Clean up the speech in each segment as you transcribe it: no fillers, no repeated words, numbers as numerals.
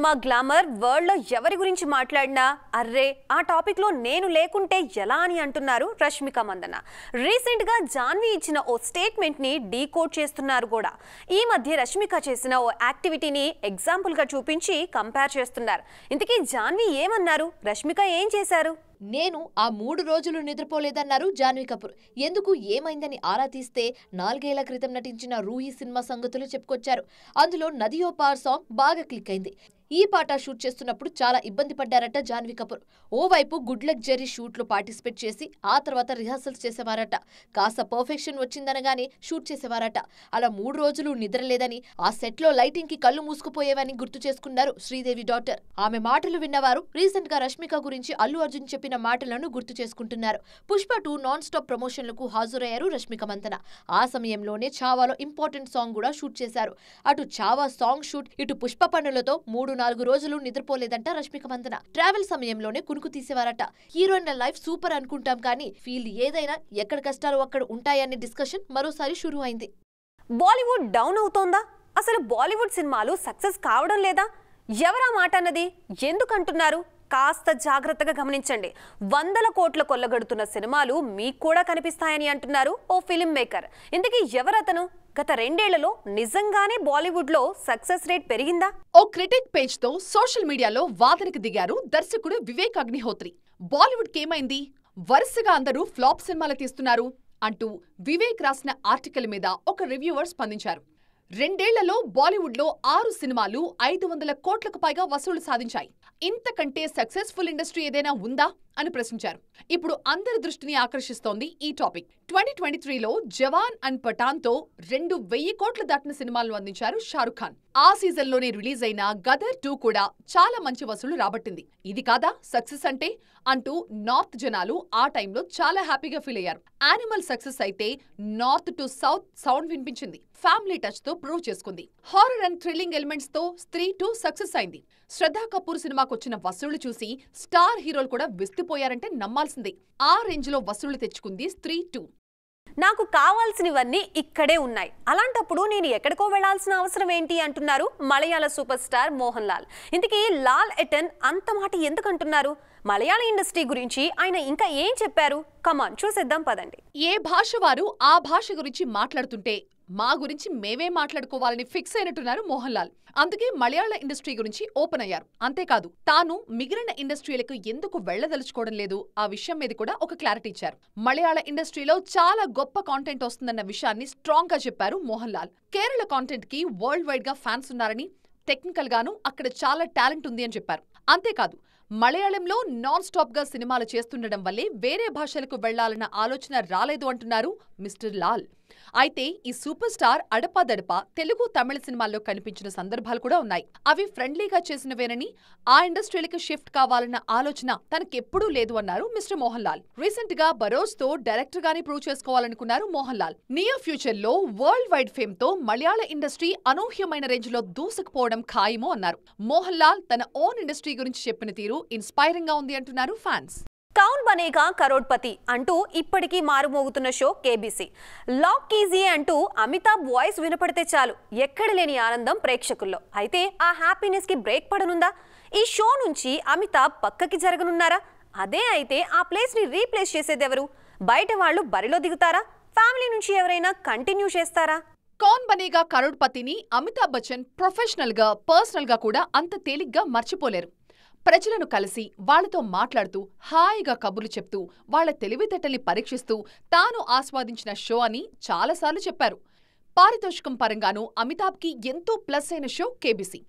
Cinema glamour world లో ఎవరి గురించి మాట్లాడినా అర్రే ఆ టాపిక్ లో నేను లేకుంటే ఎలా అని అంటున్నారు రష్మిక మందన్న. రీసెంట్ గా జాన్వి ఇచ్చిన ఓ స్టేట్మెంట్ ని డీకోడ్ చేస్తున్నారు కూడా. ఈ మధ్య రష్మిక చేసిన ఓ యాక్టివిటీని ఎగ్జాంపుల్ గా చూపించి కంపేర్ చేస్తున్నారు. ఇంతకీ జాన్వి ఏమన్నారు, రష్మిక ఏం చేశారు? నేను ఆ 3 రోజులు నిద్రపోలేదన్నారు జాన్వీ కపూర్. ఎందుకు ఏమైందని ఆరా తీస్తే 4 ఏళ్ల క్రితం నటించిన రూహి సినిమా సంగతులు చెప్పుకొచ్చారు. అందులో నదియో పార్ సాంగ్ బాగా క్లిక్ అయింది. ఈ పాట షూట్ చేస్తున్నప్పుడు చాలా ఇబ్బంది పడ్డారట జాన్వీ కపూర్. ఓవైపు గుడ్ లక్ జెర్రీ షూట్లో పార్టిసిపేట్ చేసి ఆ తర్వాత రిహార్సల్స్ చేసేవారట. కాస్త పర్ఫెక్షన్ వచ్చిందనగానే షూట్ చేసేవారట. అలా 3 రోజులు నిద్రలేదని, ఆ సెట్లో లైటింగ్ కి కళ్ళు మూసుకుపోయేవని గుర్తు చేసుకున్నారు శ్రీదేవి డాటర్. ఆమె మాటలు విన్నవారు రీసెంట్ గా రష్మిక గురించి అల్లు అర్జున్ చెప్పిన మాటలను గుర్తు చేసుకుంటున్నారు. పుష్ప 2 నాన్ స్టాప్ ప్రమోషన్లకు హాజరయ్యారు రష్మిక మందన. ఆ సమయంలోనే చావాలో ఇంపార్టెంట్ సాంగ్ కూడా షూట్ చేశారు. అటు చావా సాంగ్ షూట్, ఇటు పుష్ప పనులతో 3-4 రోజులు నిద్రపోలేదంట రష్మిక మందన. ట్రావెల్ సమయంలోనే కునుకు తీసేవారట. హీరోయిన్ల లైఫ్ సూపర్ అనుకుంటాం కానీ ఫీల్డ్ ఏదైనా ఎక్కడ కష్టాలు అక్కడ ఉంటాయనే డిస్కషన్ మరోసారి షురూ అయింది. బాలీవుడ్ డౌన్ అవుతోందా? అసలు బాలీవుడ్ సినిమాలు సక్సెస్ కావడం లేదా? ఎవరా మాట అన్నది? ఎందుకంటున్నారు? కాస్త జాగ్రత్తగా గమనించండి. 100 కోట్ల కొల్లగడుతున్న సినిమాలు మీకు కూడా కనిపిస్తాయని అంటున్నారు ఓ ఫిలిం మేకర్. ఇంతకీ ఎవరతను? గత 2 ఏళ్లలో నిజంగానే బాలీవుడ్ లో సక్సెస్ రేట్ పెరిగిందా? ఓ క్రిటిక్ పేజ్ తో సోషల్ మీడియాలో వాదనకు దిగారు దర్శకుడు వివేక్ అగ్నిహోత్రి. బాలీవుడ్ కేమైంది, వరుసగా అందరూ ఫ్లాప్ సినిమాలు తీస్తున్నారు అంటూ వివేక్ రాసిన ఆర్టికల్ మీద ఒక రివ్యూవర్ స్పందించారు. 2 ఏళ్లలో బాలీవుడ్ లో 6 సినిమాలు 500 కోట్లకు పైగా వసూలు సాధించాయి. ఇంతకంటే సక్సెస్ఫుల్ ఇండస్ట్రీ ఏదైనా ఉందా అని ప్రశ్నించారు. ఇప్పుడు అందరి దృష్టిని ఆకర్షిస్తోంది ఈ టాపిక్. 2023లో జవాన్ అండ్ పఠాన్ తో 2,000 కోట్లు దాటిన సినిమాలను అందించారు షారుఖ్ ఖాన్. ఆ సీజన్లోనే రిలీజ్ అయిన గదర్ 2 కూడా చాలా మంచి వసూలు రాబట్టింది. ఇది కాదా సక్సెస్ అంటే అంటూ నార్త్ జనాలు ఆ టైంలో చాలా హ్యాపీగా ఫీల్ అయ్యారు. యానిమల్ సక్సెస్ అయితే నార్త్ టు సౌత్ సౌండ్ వినిపించింది. ఫ్యామిలీ టచ్ తో ప్రూవ్ చేసుకుంది. హారర్ అండ్ థ్రిల్లింగ్ ఎలిమెంట్స్ తో స్త్రీ 2 సక్సెస్ అయింది. శ్రద్ధా కపూర్ సినిమాకొచ్చిన వసూళ్లు చూసి స్టార్ హీరోలు కూడా విస్తుపోయారంటే నమ్మాల్సిందే. ఆ రేంజ్ లో వసూళ్లు తెచ్చుకుంది స్త్రీ 2. నాకు కావాల్సినవన్నీ ఇక్కడే ఉన్నాయి, అలాంటప్పుడు నేను ఎక్కడికో వెళ్లాల్సిన అవసరం ఏంటి అంటున్నారు మలయాళ సూపర్ స్టార్ మోహన్ లాల్. ఇంతకీ లాల్ ఎటన్ అంత మాట ఎందుకంటున్నారు? మలయాళ ఇండస్ట్రీ గురించి ఆయన ఇంకా ఏం చెప్పారు? కమాన్ చూసేద్దాం పదండి. ఏ భాష వారు ఆ భాష గురించి మాట్లాడుతుంటే మా గురించి మేమే మాట్లాడుకోవాలని ఫిక్స్ అయినట్టున్నారు మోహన్ లాల్. అందుకే మలయాళ ఇండస్ట్రీ గురించి ఓపెన్ అయ్యారు. అంతేకాదు తాను మిగిలిన ఇండస్ట్రీలకు ఎందుకు వెళ్లదలుచుకోవడం లేదు ఆ విషయం మీద కూడా ఒక క్లారిటీ ఇచ్చారు. మలయాళ ఇండస్ట్రీలో చాలా గొప్ప కాంటెంట్ వస్తుందన్న విషయాన్ని స్ట్రాంగ్ గా చెప్పారు మోహన్ లాల్. కేరళ కాంటెంట్ కి వరల్డ్ వైడ్ గా ఫ్యాన్స్ ఉన్నారని, టెక్నికల్ గాను అక్కడ చాలా టాలెంట్ ఉంది అని చెప్పారు. అంతేకాదు మలయాళంలో నాన్ స్టాప్ గా సినిమాలు చేస్తుండడం వల్లే వేరే భాషలకు వెళ్లాలన్న ఆలోచన రాలేదు అంటున్నారు మిస్టర్ లాల్. అయితే ఈ సూపర్ స్టార్ అడపాదడపా తెలుగు, తమిళ సినిమాల్లో కనిపించిన సందర్భాలు కూడా ఉన్నాయి. అవి ఫ్రెండ్లీగా చేసినవేనని, ఆ ఇండస్ట్రీలకు షిఫ్ట్ కావాలన్న ఆలోచన తనకెప్పుడూ లేదు అన్నారు మిస్టర్ మోహన్ లాల్. రీసెంట్ గా బరోజ్ తో డైరెక్టర్ గానే ప్రూవ్ చేసుకోవాలనుకున్నారు మోహన్ లాల్. నియర్ ఫ్యూచర్ లో వరల్డ్ వైడ్ ఫేమ్ తో మలయాళ ఇండస్ట్రీ అనూహ్యమైన రేంజ్ లో దూసుకుపోవడం ఖాయమో అన్నారు. మోహన్ లాల్ తన ఓన్ ఇండస్ట్రీ గురించి చెప్పిన తీరు ఇన్స్పైరింగ్ గా ఉంది అంటున్నారు ఫ్యాన్స్. కౌన్ బనేగా కరోడ్పతి అంటూ ఇప్పటికీ మారుమోగుతున్న షో కేబీసీ. లాక్ కీజియే అంటూ అమితాబ్ వాయిస్ వినపడితే చాలు ఎక్కడ లేని ఆనందం ప్రేక్షకుల్లో. అయితే ఆ హ్యాపీనెస్ కి బ్రేక్ పడనుందా? ఈ షో నుంచి అమితాబ్ పక్కకి జరగనున్నారా? అదే అయితే ఆ ప్లేస్ ని రీప్లేస్ చేసేదెవరు? బయట వాళ్ళు బరిలో దిగుతారా? ఫ్యామిలీ నుంచి ఎవరైనా కంటిన్యూ చేస్తారా? కౌన్ బనేగా కరోడ్పతిని అమితాబ్ బచ్చన్ ప్రొఫెషనల్ గా, పర్సనల్ గా కూడా అంత తేలిగ్గా మర్చిపోలేరు. ప్రజలను కలిసి వాళ్లతో మాట్లాడుతూ, హాయిగా కబుర్లు చెప్తూ, వాళ్ల తెలివితేటల్ని పరీక్షిస్తూ తాను ఆస్వాదించిన షో అని చాలాసార్లు చెప్పారు. పారితోషికం పరంగానూ అమితాబ్కి ఎంతో ప్లస్ అయిన షో కేబీసీ.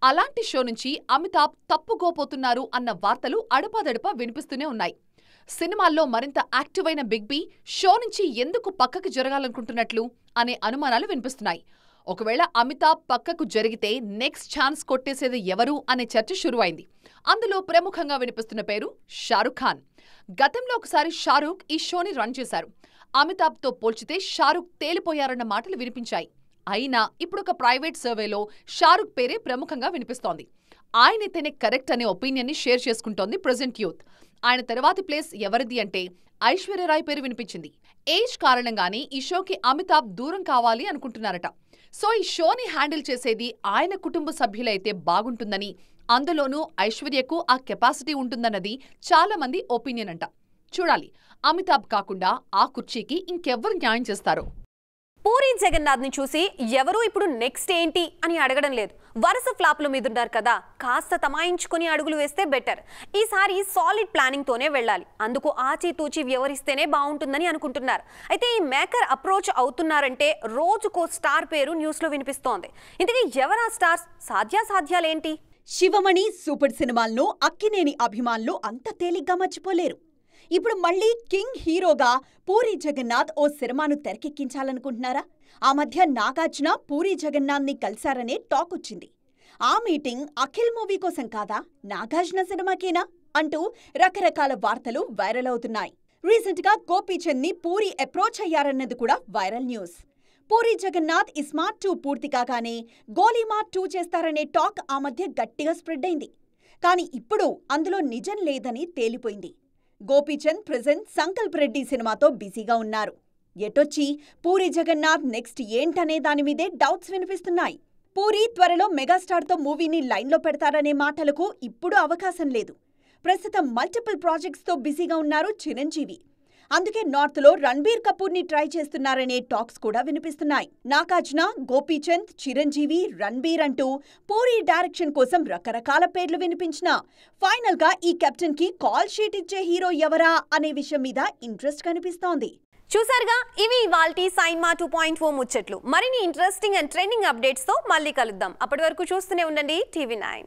అలాంటి షో నుంచి అమితాబ్ తప్పుకోపోతున్నారు అన్న వార్తలు అడపాదడపా వినిపిస్తూనే ఉన్నాయి. సినిమాల్లో మరింత యాక్టివ్ అయిన బిగ్ బీ షో నుంచి ఎందుకు పక్కకి జరగాలనుకుంటున్నట్లు అనే అనుమానాలు వినిపిస్తున్నాయి. ఒకవేళ అమితాబ్ పక్కకు జరిగితే నెక్స్ట్ ఛాన్స్ కొట్టేసేది ఎవరు అనే చర్చ షురువైంది. అందులో ప్రముఖంగా వినిపిస్తున్న పేరు షారుఖ్ ఖాన్. గతంలో ఒకసారి షారుఖ్ ఈ షోని రన్ చేశారు. అమితాబ్తో పోల్చితే షారుఖ్ తేలిపోయారన్న మాటలు వినిపించాయి. అయినా ఇప్పుడు ఒక ప్రైవేట్ సర్వేలో షారుఖ్ పేరే ప్రముఖంగా వినిపిస్తోంది. ఆయనైతేనే కరెక్ట్ అనే ఒపీనియన్ ని షేర్ చేసుకుంటోంది ప్రెజెంట్ యూత్. ఆయన తర్వాతి ప్లేస్ ఎవరిది అంటే ఐశ్వర్యరాయ్ పేరు వినిపించింది. ఏజ్ కారణంగానే ఈ షోకి అమితాబ్ దూరం కావాలి అనుకుంటున్నారట. సో ఈ షోని హ్యాండిల్ చేసేది ఆయన కుటుంబ సభ్యులైతే బాగుంటుందని అందులోనూ ఐశ్వర్యకు ఆ కెపాసిటీ ఉంటుందన్నది చాలా మంది ఒపీనియన్ అంట. చూడాలి అమితాబ్ కాకుండా ఆ కుర్చీకి ఇంకెవ్వరు న్యాయం చేస్తారో. పూరి జగన్నాథ్ ని చూసి ఎవరు ఇప్పుడు నెక్స్ట్ ఏంటి అని అడగడం లేదు. వరుస ఫ్లాప్ల మీద ఉన్నారు కదా, కాస్త తమాయించుకుని అడుగులు వేస్తే బెటర్. ఈసారి సాలిడ్ ప్లానింగ్ తోనే వెళ్ళాలి. అందుకు ఆచితూచి వ్యవహరిస్తేనే బాగుంటుందని అనుకుంటున్నారు. అయితే ఈ మేకర్ అప్రోచ్ అవుతున్నారంటే రోజుకో స్టార్ పేరు న్యూస్ లో వినిపిస్తోంది. ఇంతకీ ఎవరా స్టార్స్, సాధ్యాసాధ్యాలేంటి? శివమణి సూపర్ సినిమాలను అక్కినేని అభిమానులు అంత తేలిగ్గా మర్చిపోలేరు. ఇప్పుడు మళ్లీ కింగ్ హీరోగా పూరి జగన్నాథ్ ఓ సినిమాను తెరకెక్కించాలనుకుంటున్నారా? ఆ మధ్య నాగార్జున పూరి జగన్నాథ్ని కలిశారనే టాక్ వచ్చింది. ఆ మీటింగ్ అఖిల్ మూవీ కోసం కాదా, నాగార్జున సినిమాకేనా అంటూ రకరకాల వార్తలు వైరల్ అవుతున్నాయి. రీసెంట్ గా గోపీచంద్ ని పూరి అప్రోచ్ అయ్యారన్నది కూడా వైరల్ న్యూస్. పూరి జగన్నాథ్ ఇస్మార్ట్ 2 పూర్తి కాగానే గోలీమార్ 2 చేస్తారనే టాక్ ఆ మధ్య గట్టిగా స్ప్రెడ్ అయింది. కానీ ఇప్పుడు అందులో నిజం లేదని తేలిపోయింది. గోపీచంద్ ప్రెజెంట్ సంకల్ప్ రెడ్డి సినిమాతో బిజీగా ఉన్నారు. ఎటొచ్చి పూరి జగన్నాథ్ నెక్స్ట్ ఏంటనే దానిమీదే డౌట్స్ వినిపిస్తున్నాయి. పూరి త్వరలో మెగాస్టార్తో మూవీని లైన్లో పెడతారనే మాటలకు ఇప్పుడు అవకాశం లేదు. ప్రస్తుతం మల్టిపుల్ ప్రాజెక్ట్స్తో బిజీగా ఉన్నారు చిరంజీవి. అందుకే నార్త్లో రణబీర్ కపూర్ని ట్రై చేస్తున్నారనే టాక్స్ కూడా వినిపిస్తున్నాయి. నాగార్జున, గోపీచంద్, చిరంజీవి, రణబీర్ అంటూ పూరి డైరెక్షన్ కోసం రకరకాల పేర్లు వినిపించినా ఫైనల్గా ఈ కెప్టెన్కి కాల్ షీట్ ఇచ్చే హీరో ఎవరా అనే విషయం మీద ఇంట్రెస్ట్ కనిపిస్తోంది. చూసారుగా, ఇవి ఇవాల్టి సైన్మా 2.0 ముచ్చట్లు. మరిన్ని ఇంట్రెస్టింగ్ అండ్ ట్రెండింగ్ అప్డేట్స్తో మళ్ళీ కలుద్దాం. అప్పటి వరకు చూస్తూనే ఉండండి TV9.